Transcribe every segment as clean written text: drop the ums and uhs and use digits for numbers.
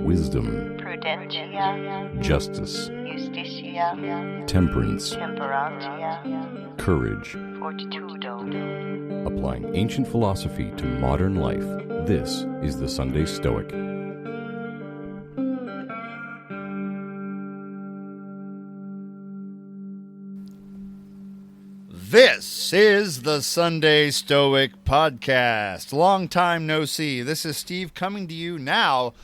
wisdom, prudentia, justice, justitia, temperance, temperantia, courage. fortitudo. Applying ancient philosophy to modern life, this is the Sunday Stoic. This is the Sunday Stoic Podcast. Long time no see. This is Steve coming to you now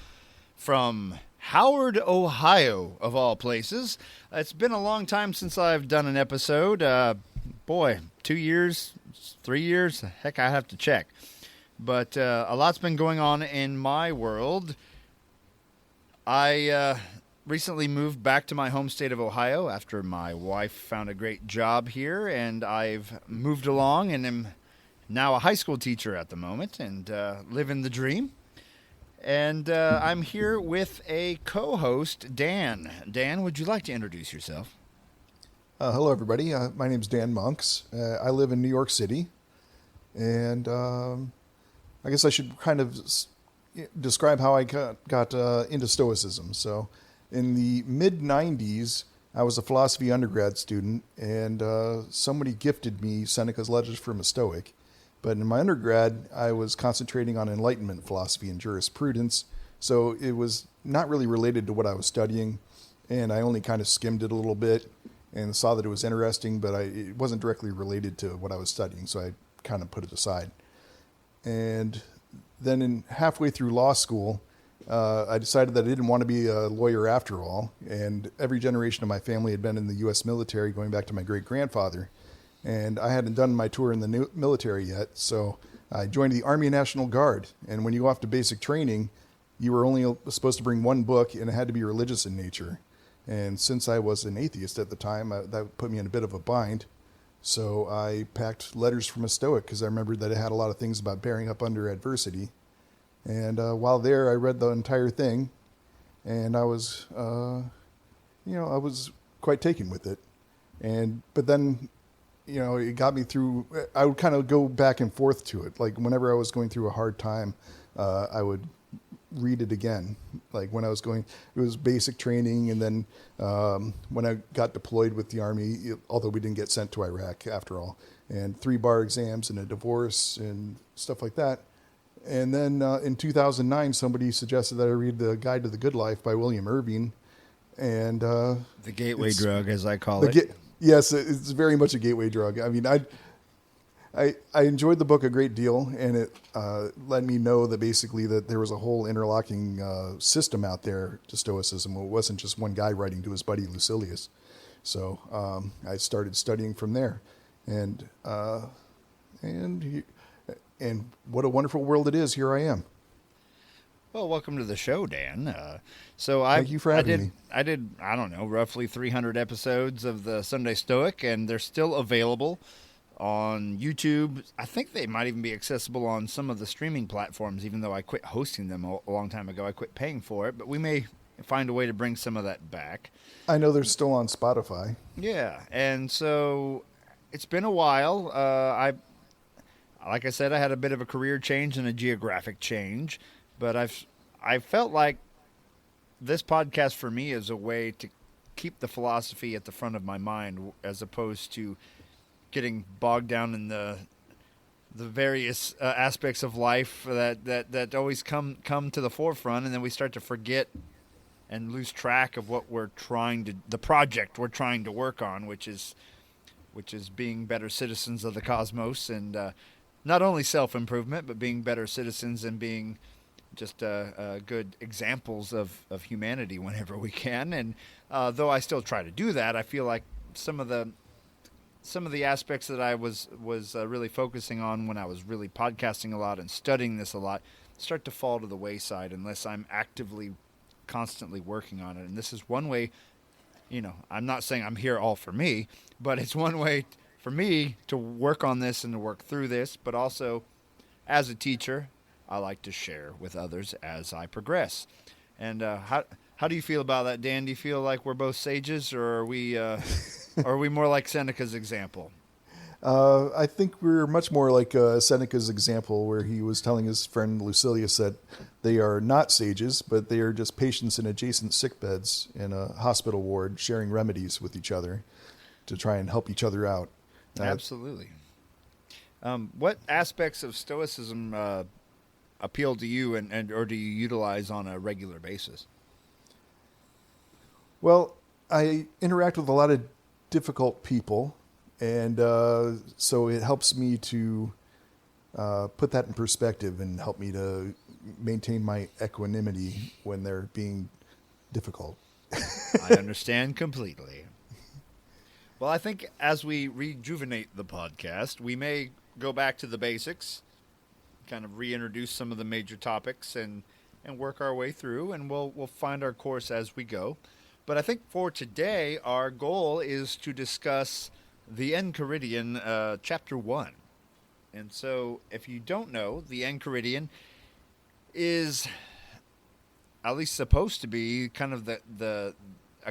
from Howard, Ohio, of all places. It's been a long time since I've done an episode. 2 years, 3 years? Heck, I have to check. But a lot's been going on in my world. I recently moved back to my home state of Ohio after my wife found a great job here, and I've moved along and am now a high school teacher at the moment and living the dream. And I'm here with a co-host, Dan. Dan, would you like to introduce yourself? Hello, everybody. My name's Dan Monks. I live in New York City, and I guess I should kind of describe how I got into Stoicism. So in the mid-'90s, I was a philosophy undergrad student, and somebody gifted me Seneca's Letters from a Stoic. But in my undergrad, I was concentrating on Enlightenment philosophy and jurisprudence, so it was not really related to what I was studying, and I only kind of skimmed it a little bit and saw that it was interesting, but it wasn't directly related to what I was studying, so I kind of put it aside. And then halfway through law school, I decided that I didn't want to be a lawyer after all, and every generation of my family had been in the U.S. military, going back to my great-grandfather, and I hadn't done my tour in the military yet, so I joined the Army National Guard, and when you go off to basic training, you were only supposed to bring one book, and it had to be religious in nature. And since I was an atheist at the time, that put me in a bit of a bind, so I packed Letters from a Stoic, because I remembered that it had a lot of things about bearing up under adversity. And while there, I read the entire thing, and I was, I was quite taken with it. But then, it got me through. I would kind of go back and forth to it. Like whenever I was going through a hard time, I would read it again. Like when I was it was basic training, and then when I got deployed with the Army, although we didn't get sent to Iraq after all, and 3 bar exams and a divorce and stuff like that. And then in 2009, somebody suggested that I read The Guide to the Good Life by William Irving. And the gateway drug, as I call it. Yes, it's very much a gateway drug. I mean, I enjoyed the book a great deal, and it let me know that basically that there was a whole interlocking system out there to Stoicism. It wasn't just one guy writing to his buddy Lucilius. So I started studying from there. And what a wonderful world it is. Here I am. Well, welcome to the show, Dan. Thank you for having me. I did, roughly 300 episodes of the Sunday Stoic, and they're still available on YouTube. I think they might even be accessible on some of the streaming platforms, even though I quit hosting them a long time ago. I quit paying for it, but we may find a way to bring some of that back. I know they're still on Spotify. Yeah, and so it's been a while. Like I said, I had a bit of a career change and a geographic change, but I felt like this podcast for me is a way to keep the philosophy at the front of my mind, as opposed to getting bogged down in the various aspects of life that always come to the forefront, and then we start to forget and lose track of what the project we're trying to work on, which is being better citizens of the cosmos, and not only self-improvement, but being better citizens and being just good examples of humanity whenever we can. And though I still try to do that, I feel like some of the aspects that I was really focusing on when I was really podcasting a lot and studying this a lot start to fall to the wayside unless I'm actively, constantly working on it. And this is one way, I'm not saying I'm here all for me, but it's one way for me to work on this and to work through this. But also, as a teacher, I like to share with others as I progress. And how do you feel about that, Dan? Do you feel like we're both sages, or are we more like Seneca's example? I think we're much more like Seneca's example, where he was telling his friend Lucilius that they are not sages, but they are just patients in adjacent sickbeds in a hospital ward, sharing remedies with each other to try and help each other out. Absolutely. What aspects of Stoicism appeal to you, and or do you utilize on a regular basis? Well, I interact with a lot of difficult people, and so it helps me to put that in perspective and help me to maintain my equanimity when they're being difficult. I understand completely. Well, I think as we rejuvenate the podcast, we may go back to the basics, kind of reintroduce some of the major topics, and work our way through, and we'll find our course as we go. But I think for today, our goal is to discuss the Enchiridion Chapter 1. And so, if you don't know, the Enchiridion is at least supposed to be kind of a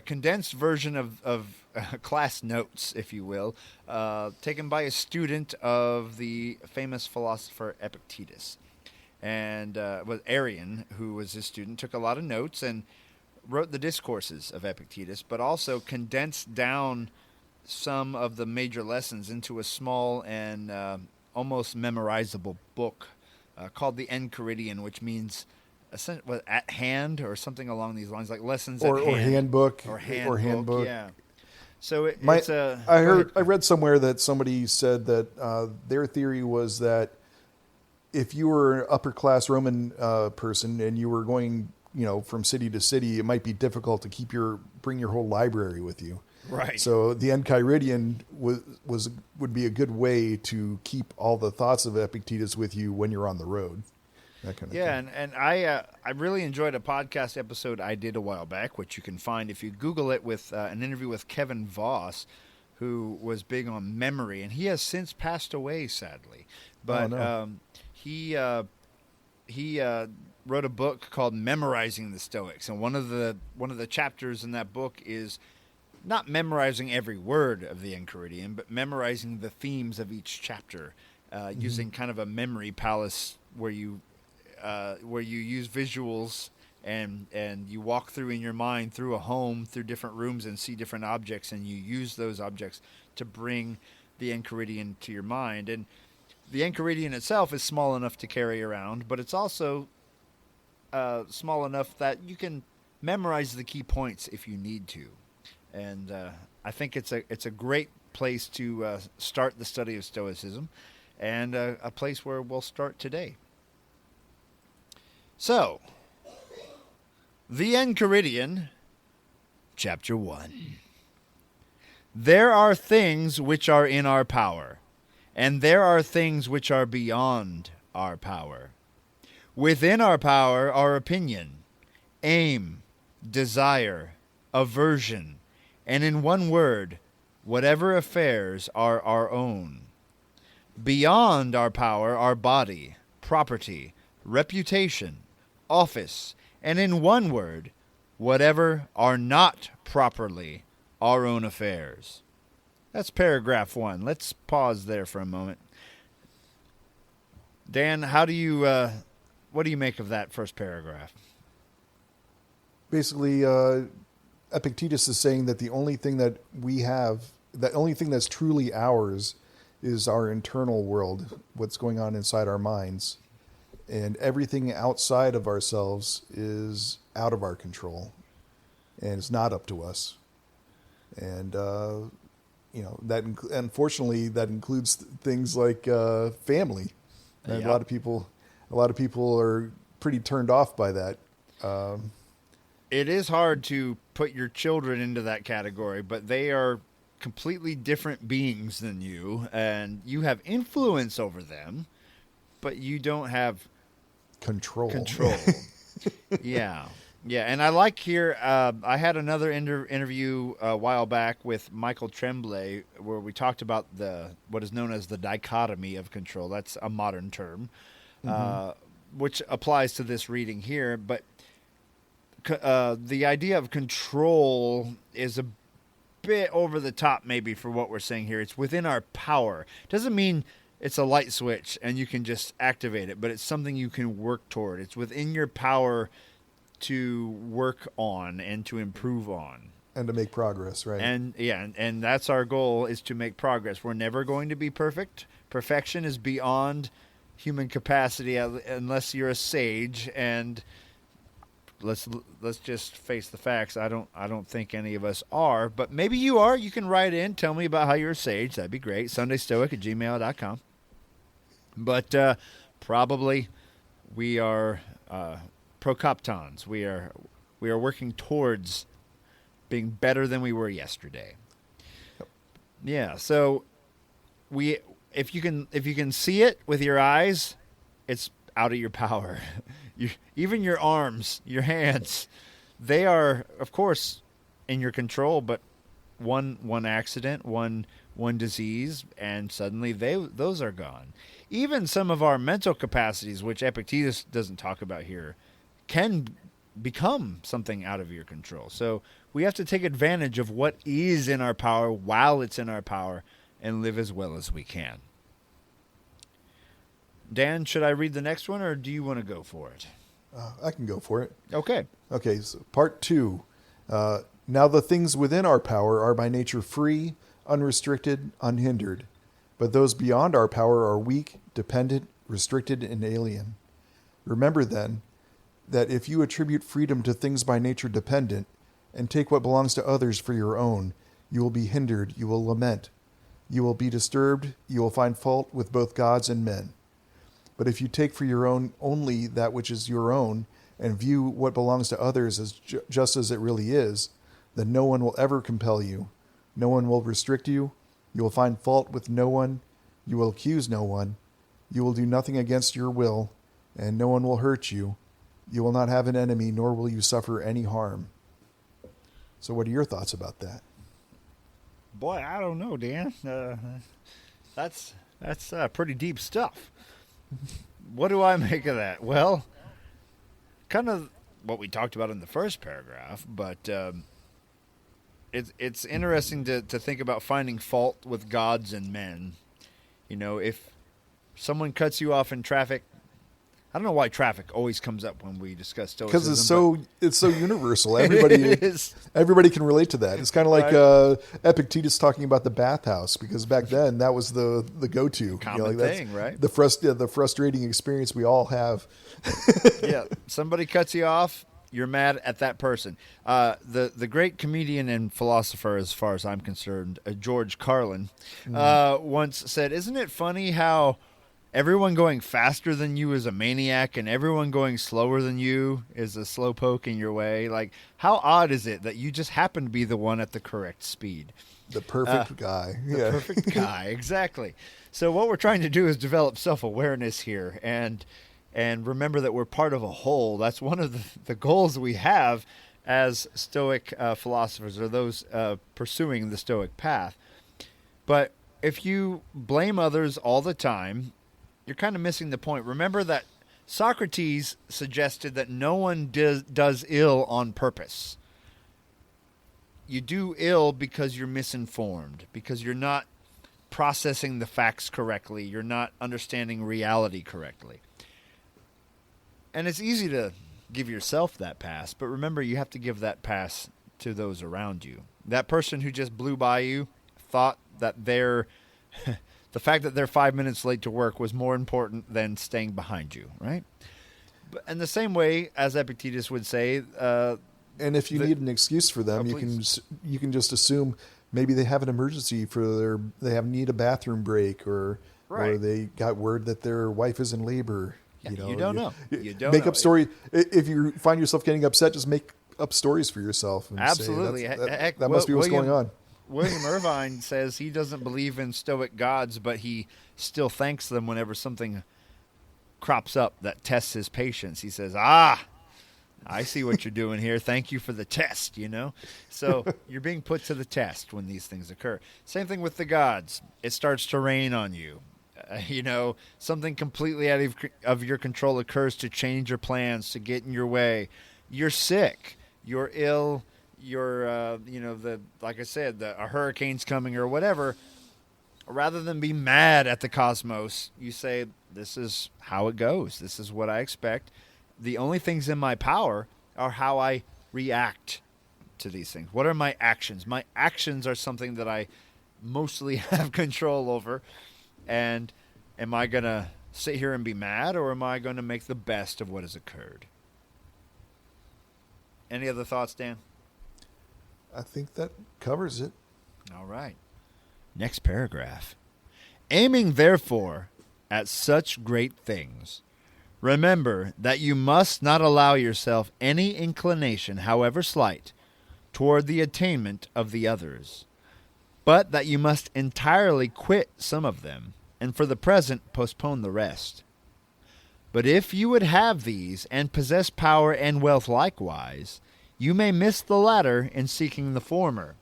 condensed version of class notes, if you will, taken by a student of the famous philosopher Epictetus. And was Arian, who was his student, took a lot of notes and wrote the discourses of Epictetus, but also condensed down some of the major lessons into a small and almost memorizable book called the Enchiridion, which means at hand or something along these lines, like lessons Or at hand. handbook. Or Or handbook. yeah. So I read somewhere that somebody said that their theory was that if you were an upper class Roman person and you were going, from city to city, it might be difficult to bring your whole library with you. Right. So the Enchiridion would be a good way to keep all the thoughts of Epictetus with you when you're on the road. That kind of thing. And I really enjoyed a podcast episode I did a while back, which you can find if you Google it, with an interview with Kevin Voss, who was big on memory, and he has since passed away, sadly. But he wrote a book called Memorizing the Stoics, and one of the chapters in that book is not memorizing every word of the Enchiridion, but memorizing the themes of each chapter, using kind of a memory palace where you use visuals and you walk through in your mind through a home, through different rooms, and see different objects, and you use those objects to bring the Enchiridion to your mind. And the Enchiridion itself is small enough to carry around, but it's also small enough that you can memorize the key points if you need to. And I think it's a great place to start the study of Stoicism, and a place where we'll start today. So, the Enchiridion, Chapter 1. There are things which are in our power, and there are things which are beyond our power. Within our power are opinion, aim, desire, aversion, and in one word, whatever affairs are our own. Beyond our power are body, property, reputation, office, and in one word, whatever are not properly our own affairs. That's paragraph 1. Let's pause there for a moment. Dan, what do you make of that first paragraph? Basically, Epictetus is saying that the only thing that we have, the only thing that's truly ours, is our internal world, what's going on inside our minds. And everything outside of ourselves is out of our control, and it's not up to us. And that unfortunately that includes things like family. And Yep. a lot of people are pretty turned off by that. It is hard to put your children into that category, but they are completely different beings than you, and you have influence over them, but you don't have Control. Yeah. And I like here, I had another interview a while back with Michael Tremblay where we talked about what is known as the dichotomy of control. That's a modern term, which applies to this reading here. But the idea of control is bit over the top maybe for what we're saying here. It's within our power. Doesn't mean it's a light switch and you can just activate it, but it's something you can work toward. It's within your power to work on and to improve on. And to make progress, right? And and that's our goal, is to make progress. We're never going to be perfect. Perfection is beyond human capacity unless you're a sage, and let's just face the facts. I don't think any of us are, but maybe you are. You can write in, tell me about how you're a sage. That'd be great. sundystoic@gmail.com. But probably we are procoptons. We are working towards being better than we were yesterday. Yep. Yeah. So if you can see it with your eyes, it's out of your power. Even your arms, your hands, they are, of course, in your control. But one accident, one disease, and suddenly those are gone. Even some of our mental capacities, which Epictetus doesn't talk about here, can become something out of your control. So we have to take advantage of what is in our power while it's in our power and live as well as we can. Dan, should I read the next one, or do you want to go for it? I can go for it. Okay. Okay, so part 2. Now the things within our power are by nature free, unrestricted, unhindered. But those beyond our power are weak, dependent, restricted, and alien. Remember then that if you attribute freedom to things by nature dependent, and take what belongs to others for your own, you will be hindered, you will lament. You will be disturbed, you will find fault with both gods and men. But if you take for your own only that which is your own, and view what belongs to others as just as it really is, then no one will ever compel you. No one will restrict you. You will find fault with no one. You will accuse no one. You will do nothing against your will, and no one will hurt you. You will not have an enemy, nor will you suffer any harm. So what are your thoughts about that? Boy, I don't know, Dan. That's pretty deep stuff. What do I make of that? Well, kind of what we talked about in the first paragraph, but it's interesting to think about finding fault with gods and men. You know, if someone cuts you off in traffic, I don't know why traffic always comes up when we discuss stoicism. Because it's so universal. Everybody can relate to that. It's kind of like Epictetus talking about the bathhouse, because back then that was the go-to common thing, right? The frustrating experience we all have. Yeah, somebody cuts you off, you're mad at that person. The great comedian and philosopher, as far as I'm concerned, George Carlin, once said, "Isn't it funny how everyone going faster than you is a maniac, and everyone going slower than you is a slowpoke in your way? Like, how odd is it that you just happen to be the one at the correct speed?" The perfect guy. The perfect guy, exactly. So what we're trying to do is develop self-awareness here, and remember that we're part of a whole. That's one of the goals we have as Stoic philosophers, or those pursuing the Stoic path. But if you blame others all the time, you're kind of missing the point. Remember that Socrates suggested that no one does ill on purpose. You do ill because you're misinformed, because you're not processing the facts correctly. You're not understanding reality correctly. And it's easy to give yourself that pass, but remember, you have to give that pass to those around you. That person who just blew by you thought that the fact that they're 5 minutes late to work was more important than staying behind you, right? But in the same way, as Epictetus would say, and if you need an excuse for them, you can just assume maybe they have an emergency they need a bathroom break, or they got word that their wife is in labor. Yeah, you don't know. You don't make know. up stories. If you find yourself getting upset, just make up stories for yourself. And absolutely, say, that must be what's going on. William Irvine says he doesn't believe in Stoic gods, but he still thanks them whenever something crops up that tests his patience. He says, I see what you're doing here. Thank you for the test, So you're being put to the test when these things occur. Same thing with the gods. It starts to rain on you. Something completely out of your control occurs to change your plans, to get in your way. You're sick. You're ill. like I said, a hurricane's coming or whatever, rather than be mad at the cosmos, you say, this is how it goes. This is what I expect. The only things in my power are how I react to these things. What are my actions? My actions are something that I mostly have control over. And am I going to sit here and be mad, or am I going to make the best of what has occurred? Any other thoughts, Dan? I think that covers it. All right. Next paragraph. Aiming, therefore, at such great things, remember that you must not allow yourself any inclination, however slight, toward the attainment of the others, but that you must entirely quit some of them, and for the present postpone the rest. But if you would have these, and possess power and wealth likewise, you may miss the latter in seeking the former,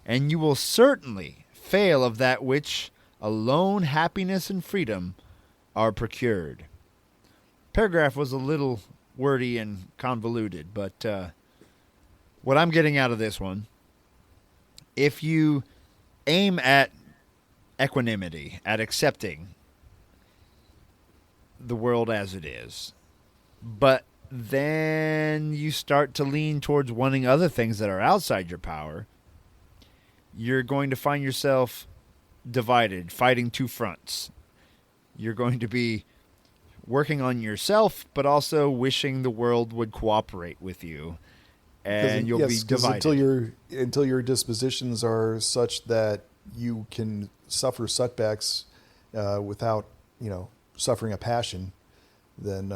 and you will certainly fail of that which alone happiness and freedom are procured. Paragraph was a little wordy and convoluted, but what I'm getting out of this one, if you aim at equanimity, at accepting the world as it is, but then you start to lean towards wanting other things that are outside your power, you're going to find yourself divided, fighting two fronts. You're going to be working on yourself, but also wishing the world would cooperate with you, and you'll be divided. Until your dispositions are such that you can suffer setbacks without, suffering a passion, then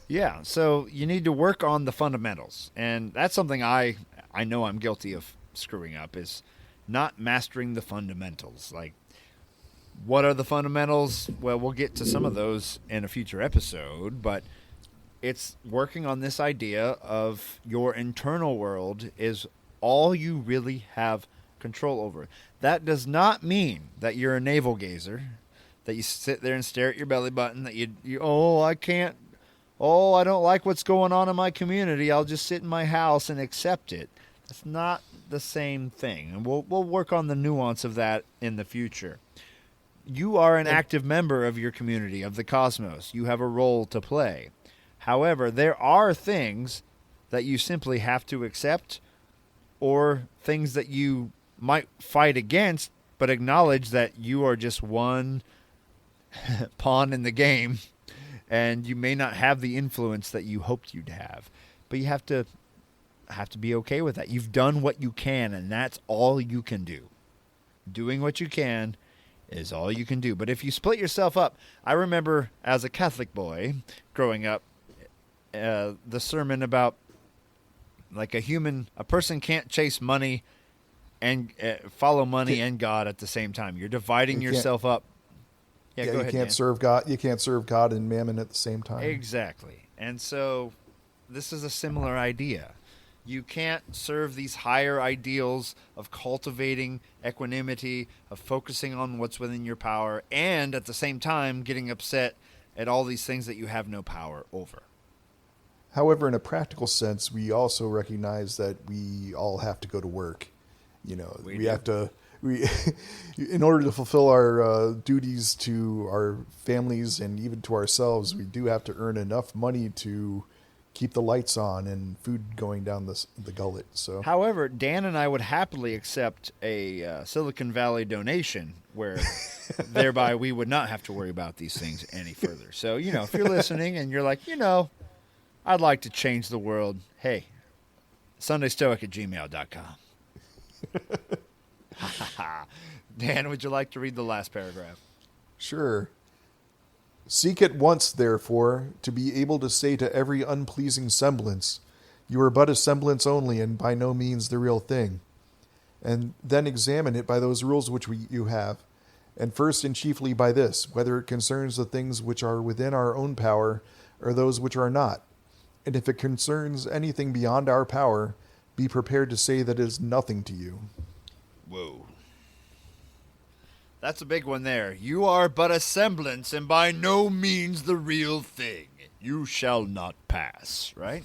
Yeah, so you need to work on the fundamentals, and that's something I know I'm guilty of screwing up, is not mastering the fundamentals. Like, what are the fundamentals? Well, we'll get to some of those in a future episode, but it's working on this idea of your internal world is all you really have control over. That does not mean that you're a navel gazer, that you sit there and stare at your belly button, that I don't like what's going on in my community, I'll just sit in my house and accept it. That's not the same thing, and we'll work on the nuance of that in the future. You are an active member of your community, of the cosmos. You have a role to play. However, there are things that you simply have to accept, or things that you might fight against, but acknowledge that you are just one pawn in the game, and you may not have the influence that you hoped you'd have. But you have to be okay with that. You've done what you can, and that's all you can do. Doing what you can is all you can do. But if you split yourself up, I remember as a Catholic boy growing up, the sermon about like a person can't chase money and follow money and God at the same time. You're dividing yourself up. Yeah, go ahead, you can't Dan. serve God. You can't serve God and mammon at the same time. Exactly. And so this is a similar idea. You can't serve these higher ideals of cultivating equanimity, of focusing on what's within your power, and at the same time getting upset at all these things that you have no power over. However, in a practical sense, we also recognize that we all have to go to work. We have to. In order to fulfill our duties to our families and even to ourselves, we do have to earn enough money to keep the lights on and food going down the gullet. So, however, Dan and I would happily accept a Silicon Valley donation where thereby we would not have to worry about these things any further. So, if you're listening and you're like, I'd like to change the world, hey, sundystoic@gmail.com. Dan, would you like to read the last paragraph? Sure. Seek at once, therefore, to be able to say to every unpleasing semblance, you are but a semblance only, and by no means the real thing. And then examine it by those rules which you have, and first and chiefly by this, whether it concerns the things which are within our own power, or those which are not. And if it concerns anything beyond our power, be prepared to say that it is nothing to you. Whoa. That's a big one there. You are but a semblance, and by no means the real thing. You shall not pass, right?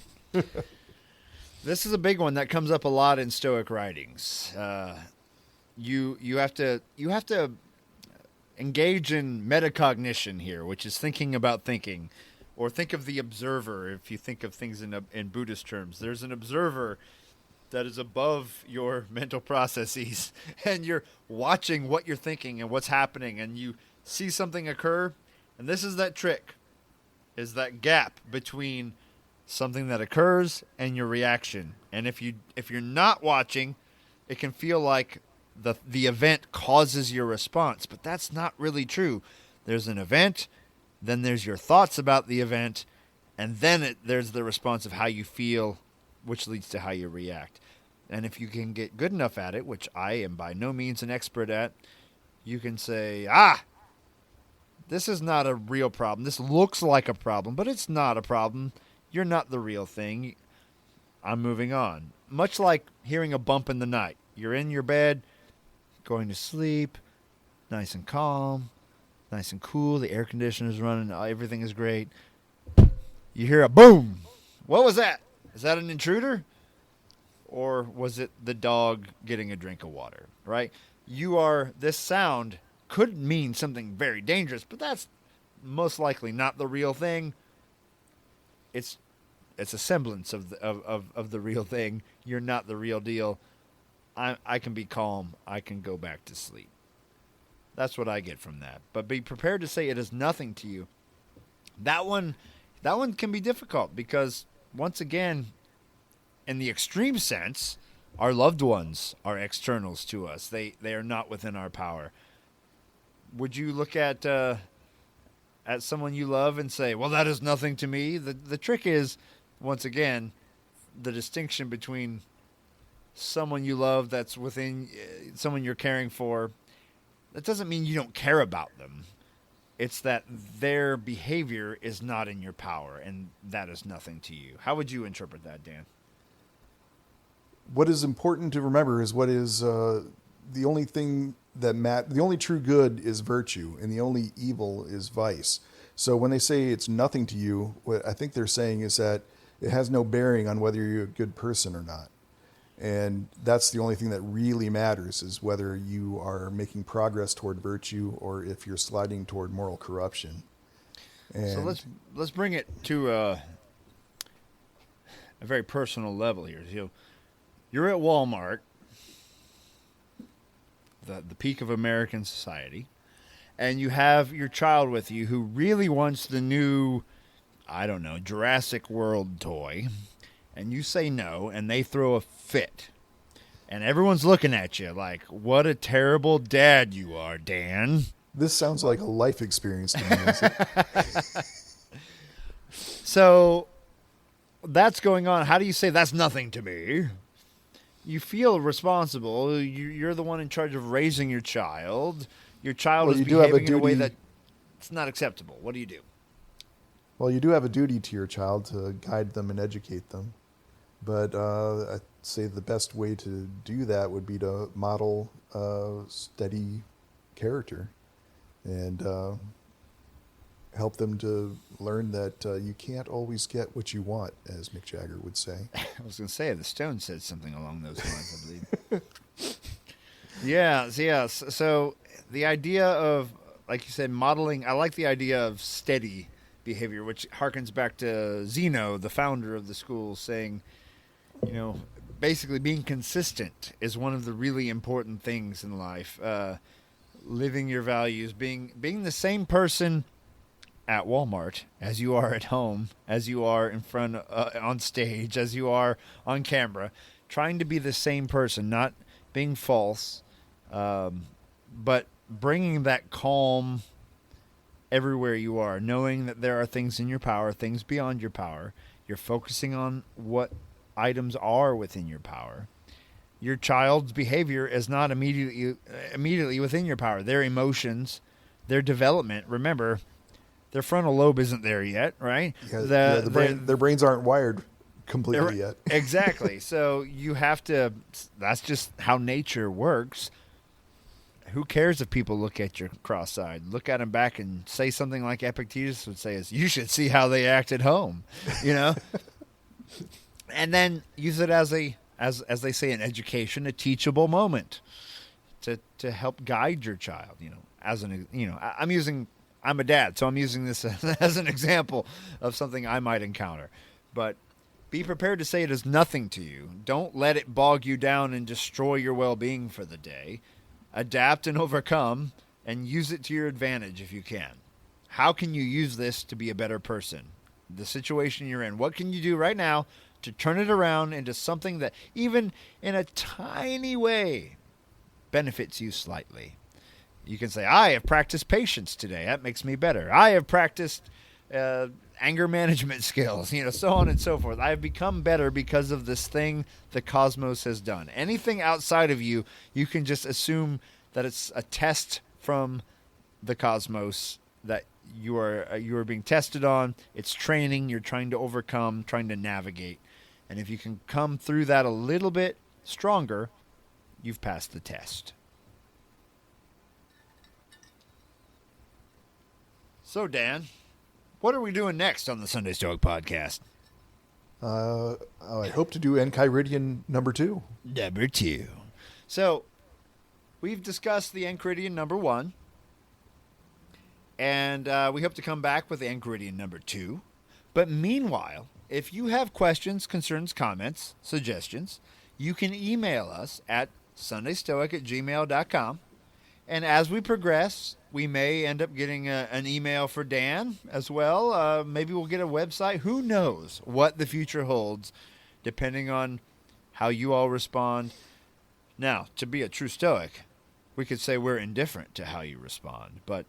This is a big one that comes up a lot in Stoic writings. You have to engage in metacognition here, which is thinking about thinking, or think of the observer. If you think of things in Buddhist terms, there's an observer that is above your mental processes, and you're watching what you're thinking and what's happening, and you see something occur, and this is that trick, is that gap between something that occurs and your reaction. And if you're not watching, it can feel like the event causes your response, but that's not really true. There's an event, then there's your thoughts about the event, and then there's the response of how you feel, which leads to how you react. And if you can get good enough at it, which I am by no means an expert at, you can say, this is not a real problem. This looks like a problem, but it's not a problem. You're not the real thing. I'm moving on. Much like hearing a bump in the night. You're in your bed, going to sleep, nice and calm, nice and cool. The air conditioner's running. Everything is great. You hear a boom. What was that? Is that an intruder? Or was it the dog getting a drink of water, right? This sound could mean something very dangerous, but that's most likely not the real thing. It's a semblance of the real thing. You're not the real deal. I can be calm. I can go back to sleep. That's what I get from that. But be prepared to say it is nothing to you. That one can be difficult because, once again, in the extreme sense, our loved ones are externals to us. They are not within our power. Would you look at someone you love and say, well, that is nothing to me? The trick is, once again, the distinction between someone you love that's within someone you're caring for. That doesn't mean you don't care about them. It's that their behavior is not in your power, and that is nothing to you. How would you interpret that, Dan? What is important to remember is what is the only thing the only true good is virtue, and the only evil is vice. So when they say it's nothing to you, what I think they're saying is that it has no bearing on whether you're a good person or not. And that's the only thing that really matters, is whether you are making progress toward virtue or if you're sliding toward moral corruption. And so let's bring it to a very personal level here. You're at Walmart, the peak of American society, and you have your child with you who really wants the new, I don't know, Jurassic World toy, and you say no, and they throw a fit. And everyone's looking at you like, what a terrible dad you are, Dan. This sounds like a life experience to me. So that's going on. How do you say that's nothing to me? You feel responsible. You're the one in charge of raising your child. Your child is behaving in a way that's not acceptable. What do you do? Well, you do have a duty to your child to guide them and educate them. But I'd say the best way to do that would be to model steady character and help them to learn that you can't always get what you want, as Mick Jagger would say. I was going to say, the Stones said something along those lines, I believe. Yeah. So the idea of, like you said, modeling, I like the idea of steady behavior, which harkens back to Zeno, the founder of the school, saying, basically being consistent is one of the really important things in life. Living your values, being the same person at Walmart as you are at home, as you are in front on stage, as you are on camera, trying to be the same person, not being false, but bringing that calm everywhere you are, knowing that there are things in your power, things beyond your power. You're focusing on what items are within your power. Your child's behavior is not immediately within your power. Their emotions, their development, remember, their frontal lobe isn't there yet, right? Yeah, their brains aren't wired completely yet. Exactly. So you have to, that's just how nature works. Who cares if people look at you cross-eyed? Look at them back and say something like Epictetus would say, is you should see how they act at home, and then use it as as they say in education, a teachable moment to help guide your child. I'm a dad, so I'm using this as an example of something I might encounter. But be prepared to say it is nothing to you. Don't let it bog you down and destroy your well-being for the day. Adapt and overcome, and use it to your advantage if you can. How can you use this to be a better person? The situation you're in. What can you do right now to turn it around into something that, even in a tiny way, benefits you slightly? You can say, I have practiced patience today. That makes me better. I have practiced anger management skills, so on and so forth. I have become better because of this thing the cosmos has done. Anything outside of you, you can just assume that it's a test from the cosmos that you are being tested on. It's training. You're trying to overcome, trying to navigate. And if you can come through that a little bit stronger, you've passed the test. So, Dan, what are we doing next on the Sunday Stoic podcast? I hope to do Enchiridion number 2. Number 2. So, we've discussed the Enchiridion number 1. And we hope to come back with the Enchiridion number 2. But meanwhile, if you have questions, concerns, comments, suggestions, you can email us at sundystoic@gmail.com. And as we progress, we may end up getting an email for Dan as well. Maybe we'll get a website. Who knows what the future holds, depending on how you all respond. Now, to be a true Stoic, we could say we're indifferent to how you respond. But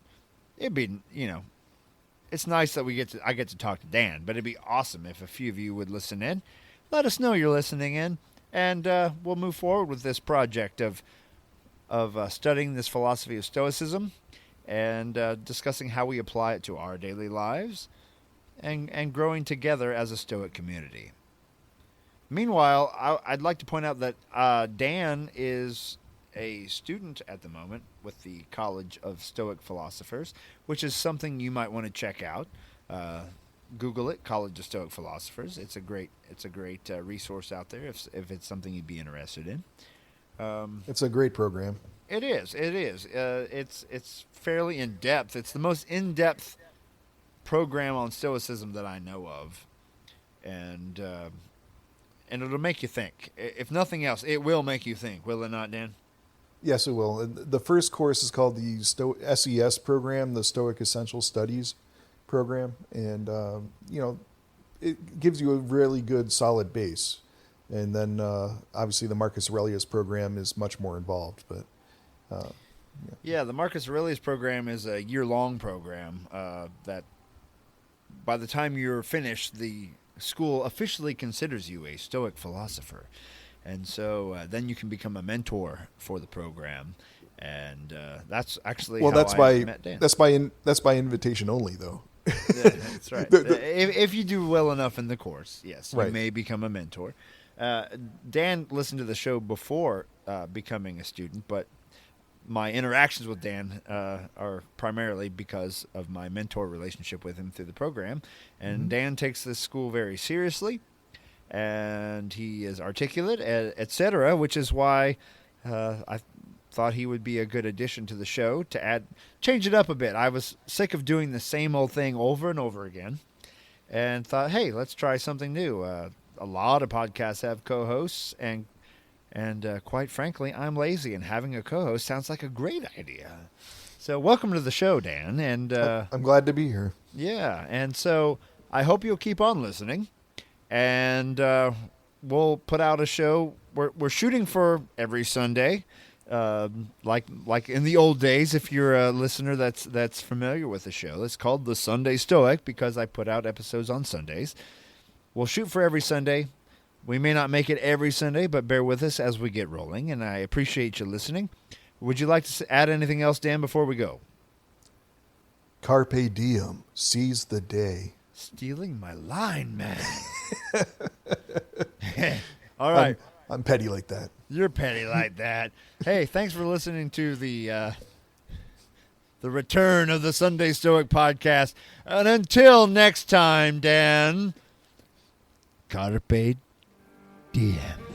it'd be, it's nice that I get to talk to Dan. But it'd be awesome if a few of you would listen in. Let us know you're listening in, and we'll move forward with this project of studying this philosophy of Stoicism and discussing how we apply it to our daily lives and growing together as a Stoic community. Meanwhile, I'd like to point out that Dan is a student at the moment with the College of Stoic Philosophers, which is something you might want to check out. Google it, College of Stoic Philosophers. It's a great resource out there if it's something you'd be interested in. It's a great program. It is. It's fairly in depth. It's the most in depth program on Stoicism that I know of, and it'll make you think. If nothing else, it will make you think. Will it not, Dan? Yes, it will. The first course is called the SES program, the Stoic Essential Studies program, and it gives you a really good, solid base. And then, obviously, the Marcus Aurelius program is much more involved. But yeah, the Marcus Aurelius program is a year-long program that, by the time you're finished, the school officially considers you a Stoic philosopher. And so then you can become a mentor for the program. And that's actually how I met Dan. That's by invitation only, though. Yeah, that's right. If you do well enough in the course, yes, you right. may become a mentor. Dan listened to the show before becoming a student, but my interactions with Dan are primarily because of my mentor relationship with him through the program. And Mm-hmm. Dan takes this school very seriously, and he is articulate, etc., which is why I thought he would be a good addition to the show to change it up a bit. I was sick of doing the same old thing over and over again, and thought, hey, let's try something new. A lot of podcasts have co-hosts, and quite frankly, I'm lazy, and having a co-host sounds like a great idea. So welcome to the show, Dan. And I'm glad to be here. Yeah, and so I hope you'll keep on listening, and we'll put out a show. We're shooting for every Sunday, like in the old days. If you're a listener that's familiar with the show, it's called the Sunday Stoic because I put out episodes on Sundays. We'll shoot for every Sunday. We may not make it every Sunday, but bear with us as we get rolling, and I appreciate you listening. Would you like to add anything else, Dan, before we go? Carpe diem, seize the day. Stealing my line, man. All right. I'm petty like that. You're petty like that. Hey, thanks for listening to the return of the Sunday Stoic podcast. And until next time, Dan, carpe DM.